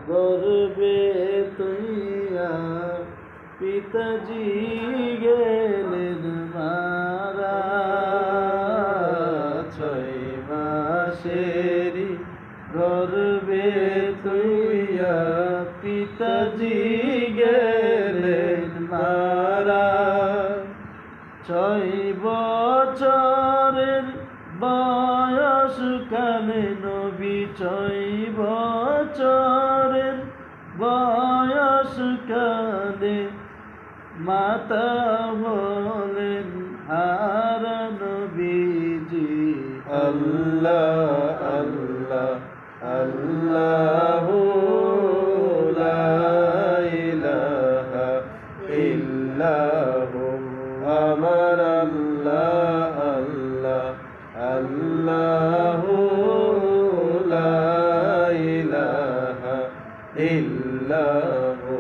গর্বে তুইয়া পিতাজি গেলেন মারা। 6 মাসেরই গর্বে তুইয়া পিতাজি গেলেন মারা। 6 বছরের বয়স কালে নবী, 6 বছরের বয়স কালে মাতা হলেন হারা নবীজি। আল্লাহ আল্লাহ আল্লাহু লা ইলাহা ইল্লাহু, আমার আল্লাহ আল্লাহ আল্লাহু লা ইলাহা ইল্লাহু।